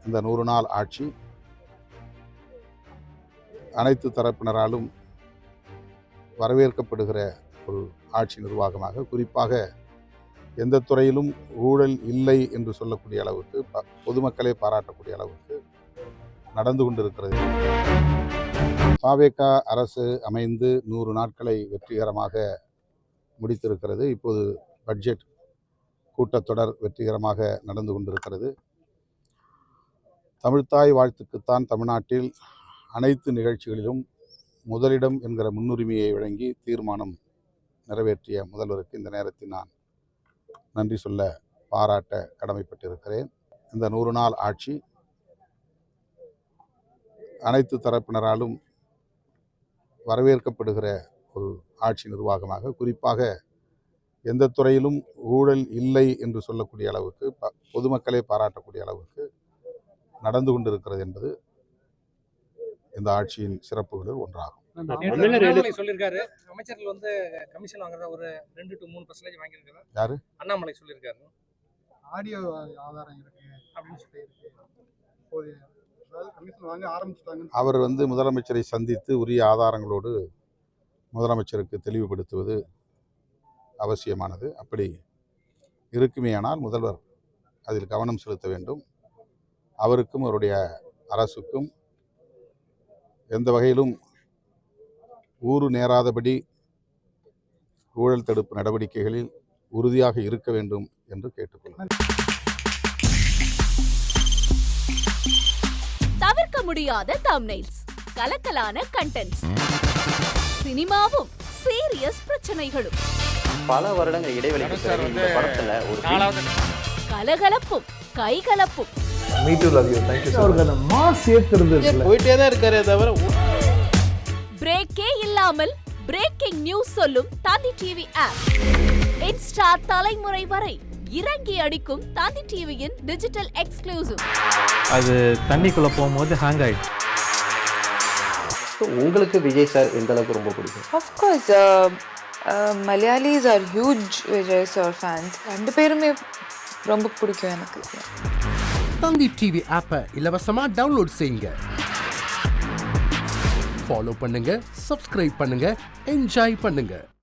இந்த 100 நாள் ஆட்சி அனைத்து தரப்பினராலும் வரவேற்கப்படுகிற ஒரு ஆட்சி நிர்வாகமாக, குறிப்பாக எந்த துறையிலும் ஊழல் இல்லை என்று சொல்லக்கூடிய அளவுக்கு, பொதுமக்களே பாராட்டக்கூடிய அளவுக்கு நடந்து கொண்டிருக்கிறது. பாவேகா அரசு அமைந்து 100 நாட்களை வெற்றிகரமாக முடித்திருக்கிறது. இப்போது பட்ஜெட் கூட்டத்தொடர் வெற்றிகரமாக நடந்து கொண்டிருக்கிறது. தமிழ்த்தாய் வாழ்த்துக்குத்தான் தமிழ்நாட்டில் அனைத்து நிகழ்ச்சிகளிலும் முதலிடம் என்கிற முன்னுரிமையை வழங்கி தீர்மானம் நிறைவேற்றிய முதல்வருக்கு இந்த நேரத்தில் நான் நன்றி சொல்ல, பாராட்ட கடமைப்பட்டிருக்கிறேன். இந்த 100 நாள் ஆட்சி அனைத்து தரப்பினராலும் வரவேற்கப்படுகிற ஒரு ஆட்சி நிர்வாகமாக, குறிப்பாக எந்த துறையிலும் ஊழல் இல்லை என்று சொல்லக்கூடிய அளவுக்கு, பொதுமக்களே பாராட்டக்கூடிய அளவுக்கு நடந்து கொண்டிருக்கிறது என்பது இந்த ஆட்சியின் சிறப்புகளில் ஒன்றாகும். சொல்லியிருக்காரு அமைச்சர்கள் வந்து கமிஷன் வாங்குறத ஒரு 2 to 3% வாங்கியிருக்காரு. யாரு? அண்ணாமலை சொல்லியிருக்காரு. ஆடியோ ஆதாரம் இருக்கு அப்படின்னு சொல்லியிருக்கு. கமிஷன் வாங்க ஆரம்பிச்சிட்டாங்க. அவர் வந்து முதலமைச்சரை சந்தித்து உரிய ஆதாரங்களோடு முதலமைச்சருக்கு தெளிவுபடுத்துவது அவசியமானது. அப்படி இருக்குமேயானால் முதல்வர் அதில் கவனம் செலுத்த வேண்டும். அவருக்கும் அவருடைய அரசுக்கும் எந்த வகையிலும் ஊறு நேராதபடி ஊழல் தடுப்பு நடவடிக்கைகளில் உறுதியாக இருக்க வேண்டும் என்று கேட்டுக்கொள்கிறேன். தவிர்க்க முடியாத தம்ப்நெயில்ஸ், கலக்கலான கண்டென்ட்ஸ், சினிமாவும் சீரியஸ் பிரச்சனைகளும், பல வருடங்கள் இடைவெளிக்கு பிறகு இந்த படத்துல ஒரு கலகலப்பும் கைகலப்பும், போயிட்டே தான் இருக்காரே தவிர பிரேக்கே இல்லாமல் பிரேக்கிங் நியூஸ் சொல்லும் தந்தி டிவி ஆப். இன்ஸ்டா தலைமுறை வரை இறங்கி அடிக்கும் தந்தி டிவியின் டிஜிட்டல் எக்ஸ்க்ளூசிவ். அது தண்ணிக்குள்ள போகும்போது ஹேங் ஆயிடுச்சு. உங்களுக்கு விஜய் சார் எந்த அளவுக்கு ரொம்ப பிடிக்கும்? Of course, Malayalis are huge Vijay sir fans. ரெண்டு பேருமே ரொம்ப பிடிக்கும் எனக்கு. தந்தி டிவி ஆப்பை இலவசமா டவுன்லோட் செய்யுங்க. ஃபாலோ பண்ணுங்க, சப்ஸ்கிரைப் பண்ணுங்க, என்ஜாய் பண்ணுங்க.